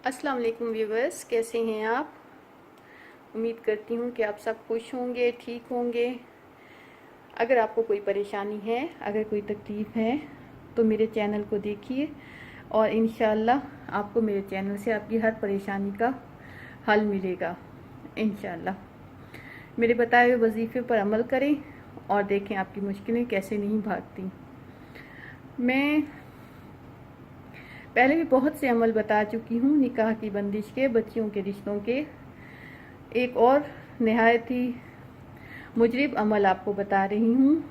अस्सलाम वालेकुम व्यूवर्स, कैसे हैं आप। उम्मीद करती हूँ कि आप सब खुश होंगे, ठीक होंगे। अगर आपको कोई परेशानी है, अगर कोई तकलीफ़ है तो मेरे चैनल को देखिए और इंशाअल्लाह आपको मेरे चैनल से आपकी हर परेशानी का हल मिलेगा इंशाअल्लाह। मेरे बताए हुए वजीफ़े पर अमल करें और देखें आपकी मुश्किलें कैसे नहीं भागती। मैं पहले भी बहुत से अमल बता चुकी हूँ, निकाह की बंदिश के, बच्चियों के रिश्तों के। एक और नहायत ही मुजरिब अमल आपको बता रही हूँ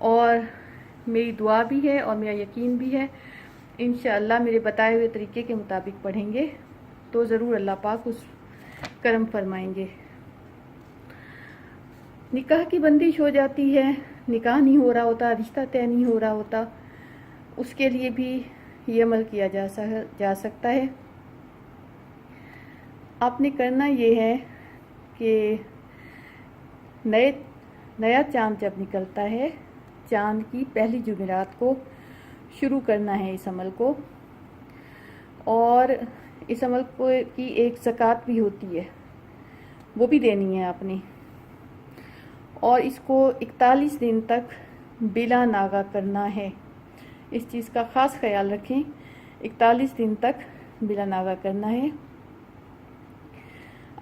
और मेरी दुआ भी है और मेरा यकीन भी है इंशाअल्लाह मेरे बताए हुए तरीके के मुताबिक पढ़ेंगे तो ज़रूर अल्लाह पाक उस करम फरमाएंगे। निकाह की बंदिश हो जाती है, निकाह नहीं हो रहा होता, रिश्ता तय नहीं हो रहा होता, उसके लिए भी ये अमल किया जा सकता है। आपने करना ये है कि नया चांद जब निकलता है, चांद की पहली जुमेरात को शुरू करना है इस अमल को। और इस अमल को की एक ज़कात भी होती है, वो भी देनी है आपने। और इसको 41 दिन तक बिला नागा करना है। इस चीज़ का ख़ास ख्याल रखें, 41 दिन तक बिला नागा करना है।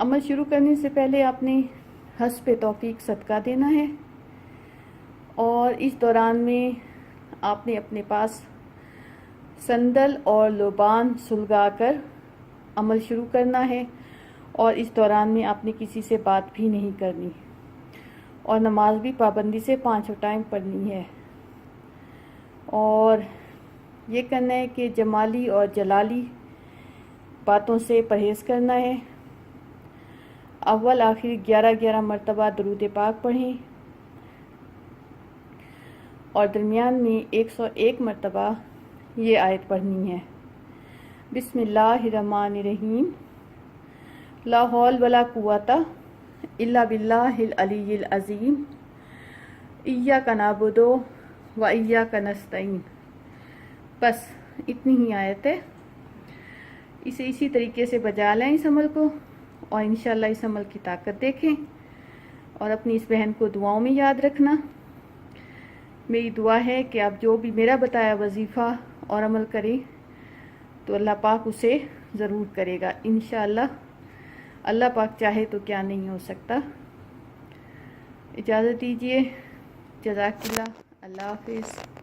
अमल शुरू करने से पहले आपने हस्ब तौफीक सदका देना है और इस दौरान में आपने अपने पास संदल और लोबान सुलगा कर अमल शुरू करना है। और इस दौरान में आपने किसी से बात भी नहीं करनी और नमाज भी पाबंदी से 5 टाइम पढ़नी है। और ये करना है कि जमाली और जलाली बातों से परहेज़ करना है। अव्वल आखिर 11-11 मरतबा दरूद पाक पढ़ें और दरमियान में 101 मरतबा ये आयत पढ़नी है, बिस्मिल्लाहिर्रहमानिर्रहीम, ला हौल वला कुव्वता इल्ला बिल्लाहिल अलिय्यिल अज़ीम, इय्याका नअबुदु व इय्याका नस्तईन। बस इतनी ही आयत है। इसे इसी तरीके से बजा लें इस अमल को और इंशाअल्लाह इस अमल की ताकत देखें और अपनी इस बहन को दुआओं में याद रखना। मेरी दुआ है कि आप जो भी मेरा बताया वजीफ़ा और अमल करें तो अल्लाह पाक उसे ज़रूर करेगा इंशाअल्लाह। अल्लाह पाक चाहे तो क्या नहीं हो सकता। इजाज़त दीजिए, जज़ाकिल्लाह, अल्लाह हाफ़िज़।